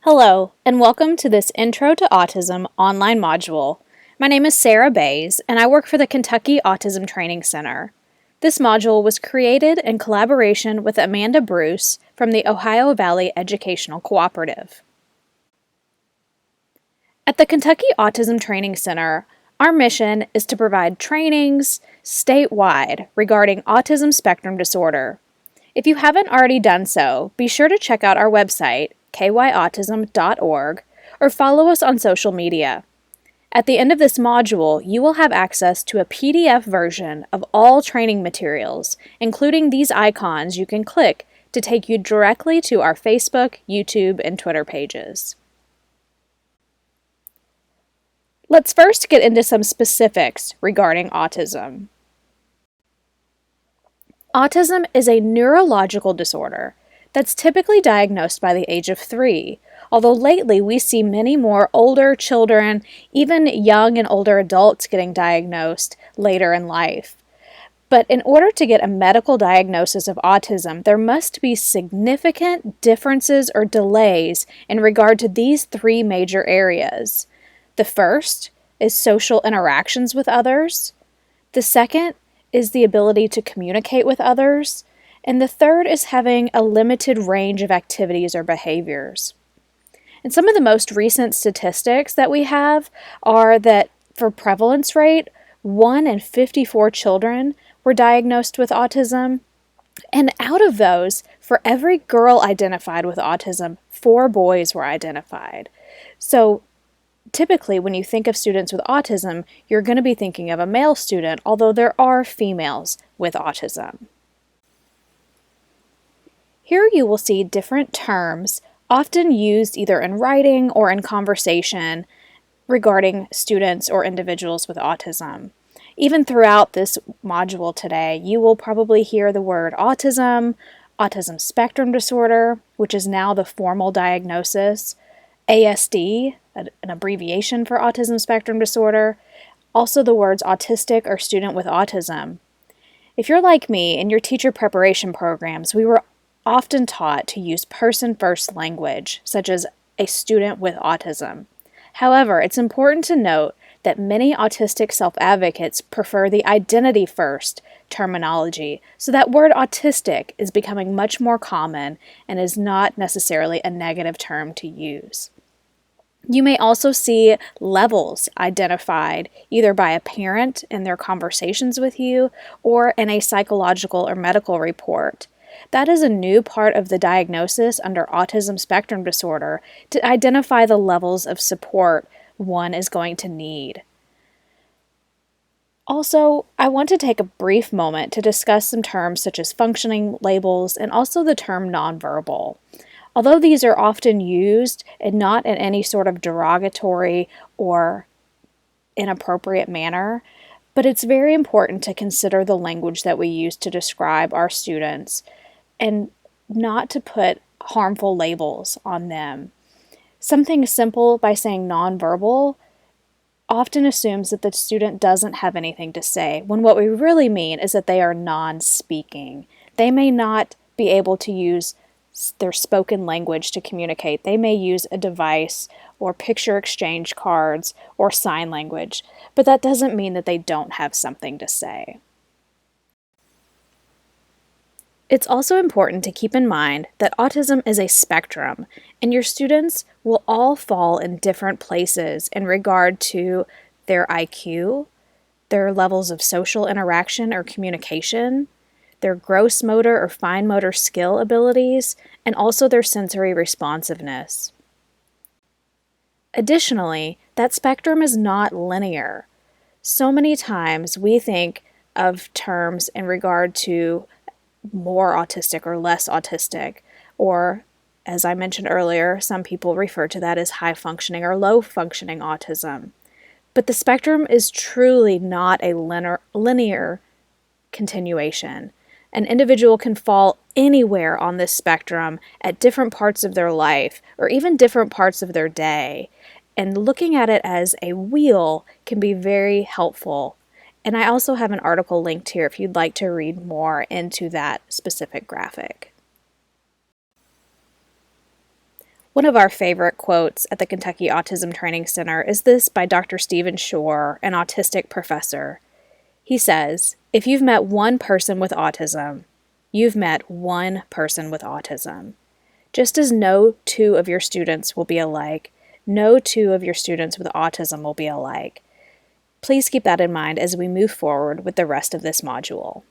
Hello, and welcome to this Intro to Autism online module. My name is Sarah Bays, and I work for the Kentucky Autism Training Center. This module was created in collaboration with Amanda Bruce from the Ohio Valley Educational Cooperative. At the Kentucky Autism Training Center, our mission is to provide trainings statewide regarding autism spectrum disorder. If you haven't already done so, be sure to check out our website, kyautism.org, or follow us on social media. At the end of this module, you will have access to a PDF version of all training materials, including these icons you can click to take you directly to our Facebook, YouTube, and Twitter pages. Let's first get into some specifics regarding autism. Autism is a neurological disorder that's typically diagnosed by the age of 3, although lately we see many more older children, even young and older adults getting diagnosed later in life. But in order to get a medical diagnosis of autism, there must be significant differences or delays in regard to these 3 major areas. The first is social interactions with others. The second is the ability to communicate with others. And the third is having a limited range of activities or behaviors. And some of the most recent statistics that we have are that for prevalence rate, 1 in 54 children were diagnosed with autism. And out of those, for every girl identified with autism, 4 boys were identified. So typically, when you think of students with autism, you're going to be thinking of a male student, although there are females with autism. Here you will see different terms, often used either in writing or in conversation, regarding students or individuals with autism. Even throughout this module today, you will probably hear the word autism, autism spectrum disorder, which is now the formal diagnosis, ASD, an abbreviation for autism spectrum disorder, also the words autistic or student with autism. If you're like me, in your teacher preparation programs, we were often taught to use person-first language, such as a student with autism. However, it's important to note that many autistic self-advocates prefer the identity-first terminology, so that word autistic is becoming much more common and is not necessarily a negative term to use. You may also see levels identified either by a parent in their conversations with you or in a psychological or medical report. That is a new part of the diagnosis under autism spectrum disorder to identify the levels of support one is going to need. Also, I want to take a brief moment to discuss some terms such as functioning labels and also the term nonverbal. Although these are often used and not in any sort of derogatory or inappropriate manner, but it's very important to consider the language that we use to describe our students and not to put harmful labels on them. Something simple by saying nonverbal often assumes that the student doesn't have anything to say, when what we really mean is that they are non-speaking. They may not be able to use their spoken language to communicate. They may use a device or picture exchange cards or sign language, but that doesn't mean that they don't have something to say. It's also important to keep in mind that autism is a spectrum, and your students will all fall in different places in regard to their IQ, their levels of social interaction or communication, their gross motor or fine motor skill abilities, and also their sensory responsiveness. Additionally, that spectrum is not linear. So many times we think of terms in regard to more autistic or less autistic, or as I mentioned earlier, some people refer to that as high functioning or low functioning autism. But the spectrum is truly not a linear continuation. An individual can fall anywhere on this spectrum at different parts of their life or even different parts of their day. And looking at it as a wheel can be very helpful. And I also have an article linked here if you'd like to read more into that specific graphic. One of our favorite quotes at the Kentucky Autism Training Center is this by Dr. Stephen Shore, an autistic professor. He says, "If you've met one person with autism, you've met one person with autism. Just as no two of your students will be alike, no two of your students with autism will be alike." Please keep that in mind as we move forward with the rest of this module.